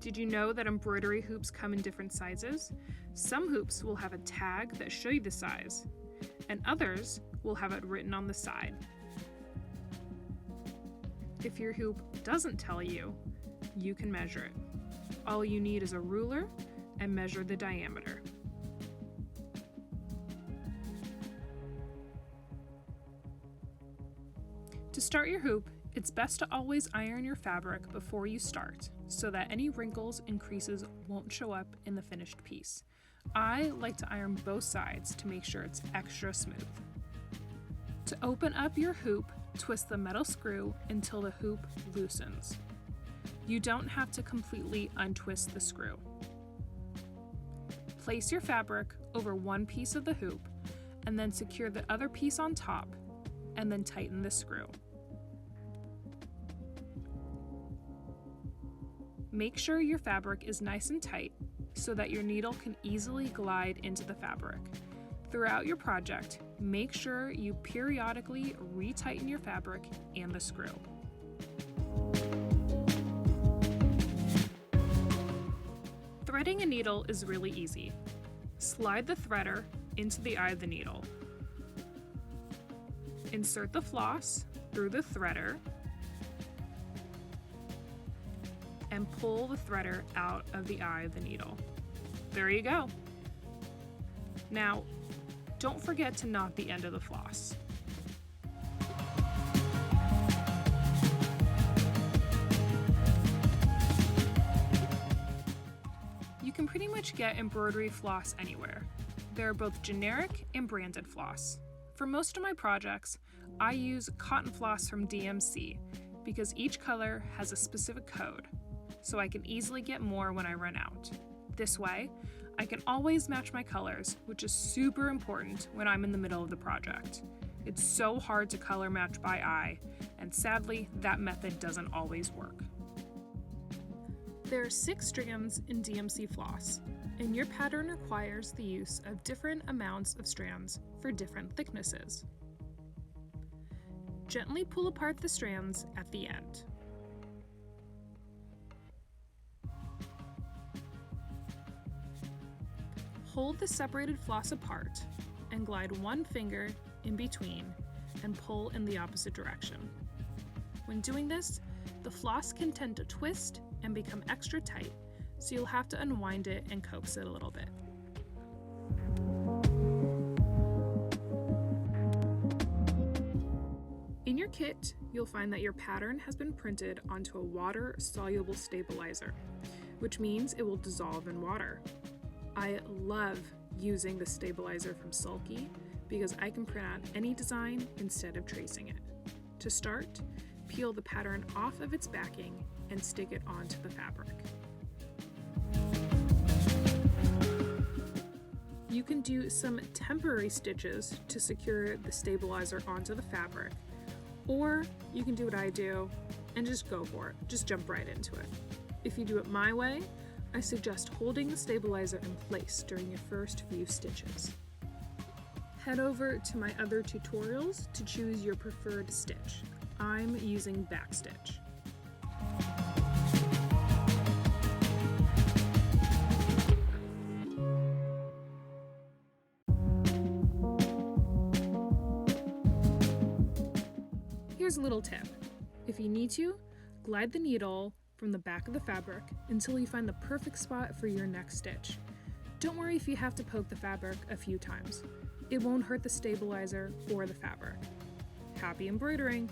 Did you know that embroidery hoops come in different sizes? Some hoops will have a tag that show you the size, and others will have it written on the side. If your hoop doesn't tell you, you can measure it. All you need is a ruler and measure the diameter. To start your hoop, it's best to always iron your fabric before you start so that any wrinkles and creases won't show up in the finished piece. I like to iron both sides to make sure it's extra smooth. To open up your hoop, twist the metal screw until the hoop loosens. You don't have to completely untwist the screw. Place your fabric over one piece of the hoop and then secure the other piece on top and then tighten the screw. Make sure your fabric is nice and tight so that your needle can easily glide into the fabric. Throughout your project, make sure you periodically retighten your fabric and the screw. Threading a needle is really easy. Slide the threader into the eye of the needle. Insert the floss through the threader and pull the threader out of the eye of the needle. There you go. Now, don't forget to knot the end of the floss. You can pretty much get embroidery floss anywhere. There are both generic and branded floss. For most of my projects, I use cotton floss from DMC because each color has a specific code, so I can easily get more when I run out. This way, I can always match my colors, which is super important when I'm in the middle of the project. It's so hard to color match by eye, and sadly, that method doesn't always work. There are 6 strands in DMC floss, and your pattern requires the use of different amounts of strands for different thicknesses. Gently pull apart the strands at the end. Hold the separated floss apart and glide one finger in between and pull in the opposite direction. When doing this, the floss can tend to twist and become extra tight, so you'll have to unwind it and coax it a little bit. In your kit, you'll find that your pattern has been printed onto a water-soluble stabilizer, which means it will dissolve in water. I love using the stabilizer from Sulky because I can print out any design instead of tracing it. To start, peel the pattern off of its backing and stick it onto the fabric. You can do some temporary stitches to secure the stabilizer onto the fabric, or you can do what I do and just go for it, just jump right into it. If you do it my way, I suggest holding the stabilizer in place during your first few stitches. Head over to my other tutorials to choose your preferred stitch. I'm using backstitch. Here's a little tip. If you need to, glide the needle from the back of the fabric until you find the perfect spot for your next stitch. Don't worry if you have to poke the fabric a few times. It won't hurt the stabilizer or the fabric. Happy embroidering!